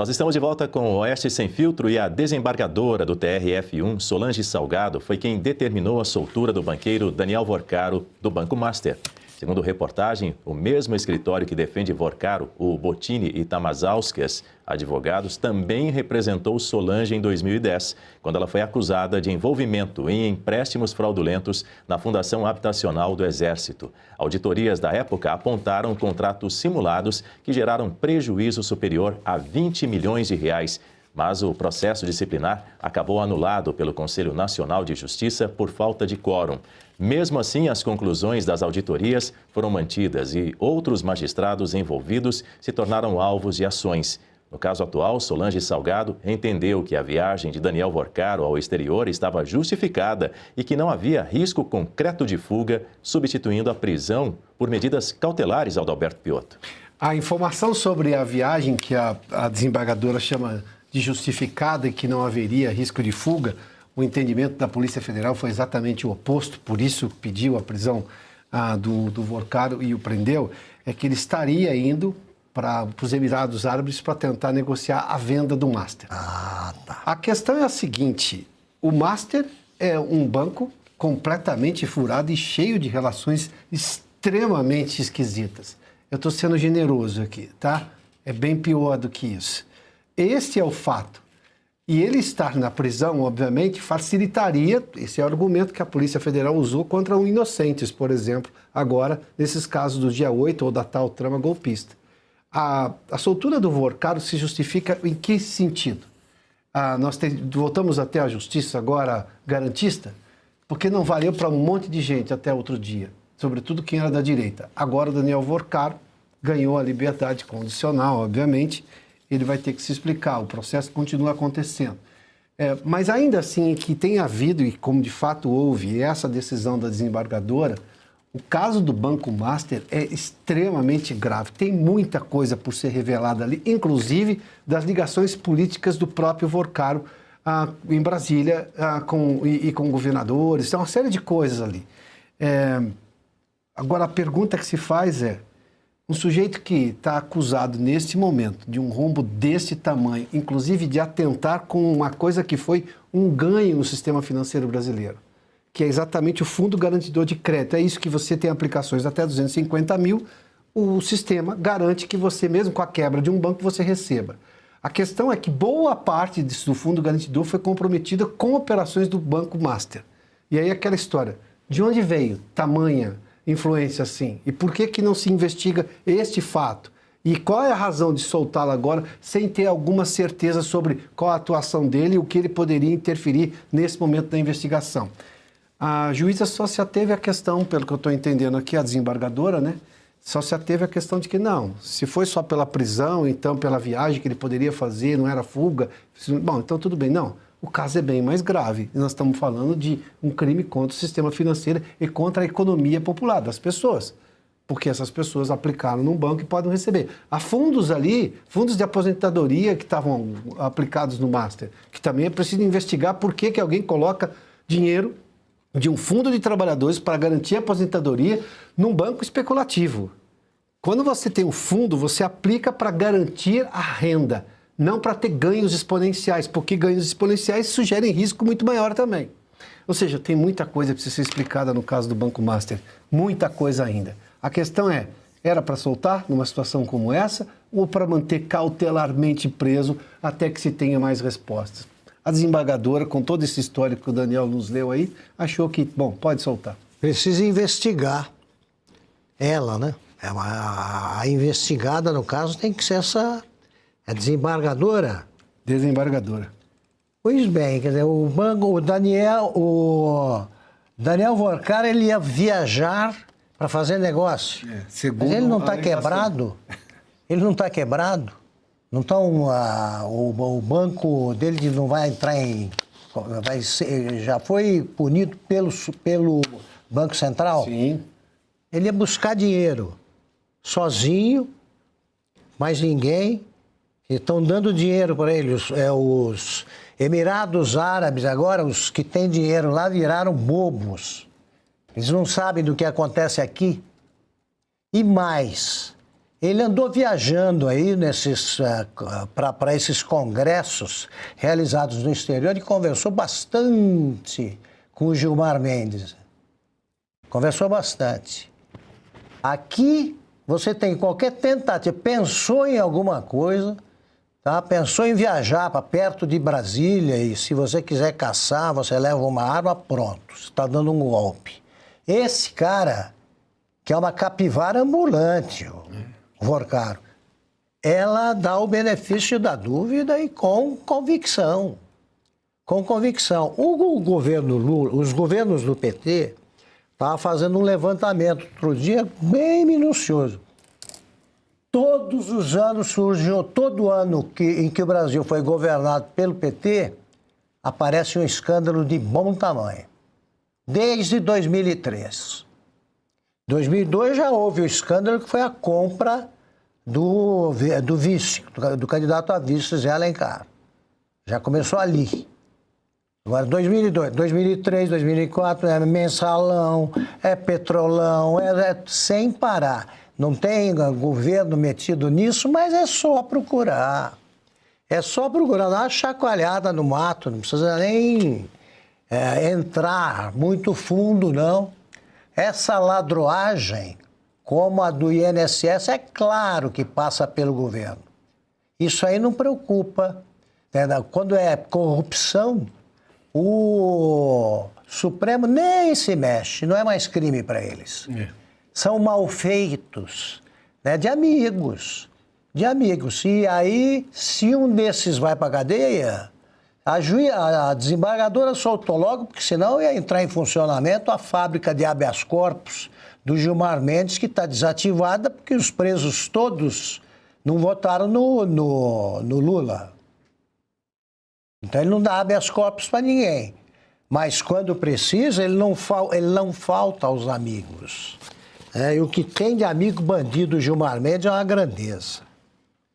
Nós estamos de volta com o Oeste Sem Filtro e a desembargadora do TRF1, Solange Salgado, foi quem determinou a soltura do banqueiro Daniel Vorcaro do Banco Master. Segundo reportagem, o mesmo escritório que defende Vorcaro, o Bottini e Tamazauskas, advogados, também representou Solange em 2010, quando ela foi acusada de envolvimento em empréstimos fraudulentos na Fundação Habitacional do Exército. Auditorias da época apontaram contratos simulados que geraram prejuízo superior a 20 milhões de reais. Mas o processo disciplinar acabou anulado pelo Conselho Nacional de Justiça por falta de quórum. Mesmo assim, as conclusões das auditorias foram mantidas e outros magistrados envolvidos se tornaram alvos de ações. No caso atual, Solange Salgado entendeu que a viagem de Daniel Vorcaro ao exterior estava justificada e que não havia risco concreto de fuga, substituindo a prisão por medidas cautelares, Adalberto Piotto. A informação sobre a viagem que a desembargadora chama de justificada e que não haveria risco de fuga, o entendimento da Polícia Federal foi exatamente o oposto, por isso pediu a prisão do Vorcaro e o prendeu, é que ele estaria indo para os Emirados Árabes para tentar negociar a venda do Master. Tá. A questão é a seguinte, o Master é um banco completamente furado e cheio de relações extremamente esquisitas. Eu estou sendo generoso aqui, tá? É bem pior do que isso. Este é o fato. E ele estar na prisão, obviamente, facilitaria, esse é o argumento que a Polícia Federal usou contra os inocentes, por exemplo, agora, nesses casos do dia 8 ou da tal trama golpista. A soltura do Vorcaro se justifica em que sentido? Voltamos até a justiça agora garantista, porque não valeu para um monte de gente até outro dia, sobretudo quem era da direita. Agora o Daniel Vorcaro ganhou a liberdade condicional, obviamente, ele vai ter que se explicar, o processo continua acontecendo. Mas ainda assim, que tem havido, e como de fato houve, essa decisão da desembargadora, o caso do Banco Master é extremamente grave. Tem muita coisa por ser revelada ali, inclusive das ligações políticas do próprio Vorcaro em Brasília com governadores, tem uma série de coisas ali. Agora, a pergunta que se faz é, um sujeito que está acusado neste momento de um rombo desse tamanho, inclusive de atentar com uma coisa que foi um ganho no sistema financeiro brasileiro, que é exatamente o Fundo Garantidor de Crédito. É isso que você tem aplicações até 250 mil, o sistema garante que você, mesmo com a quebra de um banco, você receba. A questão é que boa parte do Fundo Garantidor foi comprometida com operações do Banco Master. E aí aquela história, de onde veio tamanha influência assim? E por que não se investiga este fato? E qual é a razão de soltá-lo agora sem ter alguma certeza sobre qual a atuação dele e o que ele poderia interferir nesse momento da investigação? A juíza só se ateve à questão, pelo que eu estou entendendo aqui, a desembargadora, né? Só se ateve à questão de que não, se foi só pela prisão, então pela viagem que ele poderia fazer, não era fuga, bom, então tudo bem. Não, o caso é bem mais grave. Nós estamos falando de um crime contra o sistema financeiro e contra a economia popular das pessoas, porque essas pessoas aplicaram num banco e podem receber. Há fundos ali, fundos de aposentadoria que estavam aplicados no Master, que também é preciso investigar por que alguém coloca dinheiro de um fundo de trabalhadores para garantir a aposentadoria num banco especulativo. Quando você tem um fundo, você aplica para garantir a renda, não para ter ganhos exponenciais, porque ganhos exponenciais sugerem risco muito maior também. Ou seja, tem muita coisa que precisa ser explicada no caso do Banco Master, muita coisa ainda. A questão é, era para soltar numa situação como essa ou para manter cautelarmente preso até que se tenha mais respostas? A desembargadora, com todo esse histórico que o Daniel nos leu aí, achou que, bom, pode soltar. Precisa investigar ela, né? A investigada, no caso, tem que ser essa a desembargadora. Desembargadora. Pois bem, quer dizer, o Daniel Vorcaro, ele ia viajar para fazer negócio. Segundo mas ele não está quebrado? Ele não está quebrado? Não tá o banco dele não vai entrar em... já foi punido pelo Banco Central? Sim. Ele ia buscar dinheiro sozinho, mais ninguém. Estão dando dinheiro para ele. Os Emirados Árabes, agora, os que têm dinheiro lá, viraram bobos. Eles não sabem do que acontece aqui. E mais, Ele andou viajando aí para esses congressos realizados no exterior e conversou bastante com o Gilmar Mendes. Conversou bastante. Aqui você tem qualquer tentativa, pensou em alguma coisa, tá? Pensou em viajar para perto de Brasília e se você quiser caçar, você leva uma arma, pronto, você está dando um golpe. Esse cara, que é uma capivara ambulante, o Vorcaro, ela dá o benefício da dúvida e com convicção. Com convicção. O governo Lula, os governos do PT estavam fazendo um levantamento outro dia bem minucioso. Todos os anos surgiu, todo ano em que o Brasil foi governado pelo PT, aparece um escândalo de bom tamanho. Desde 2003. 2002 já houve o escândalo que foi a compra do vice, do candidato a vice, Zé Alencar. Já começou ali. Agora, 2002, 2003, 2004, é mensalão, é petrolão, é sem parar. Não tem governo metido nisso, mas é só procurar. É só procurar, dar uma chacoalhada no mato, não precisa nem entrar muito fundo, não. Essa ladroagem, como a do INSS, é claro que passa pelo governo. Isso aí não preocupa. Quando é corrupção, o Supremo nem se mexe, não é mais crime para eles. São malfeitos, né, de amigos. E aí, se um desses vai para a cadeia, a desembargadora soltou logo, porque senão ia entrar em funcionamento a fábrica de habeas corpus do Gilmar Mendes, que está desativada porque os presos todos não votaram no Lula. Então ele não dá habeas corpus para ninguém. Mas quando precisa, ele não falta aos amigos. E o que tem de amigo bandido Gilmar Mendes é uma grandeza.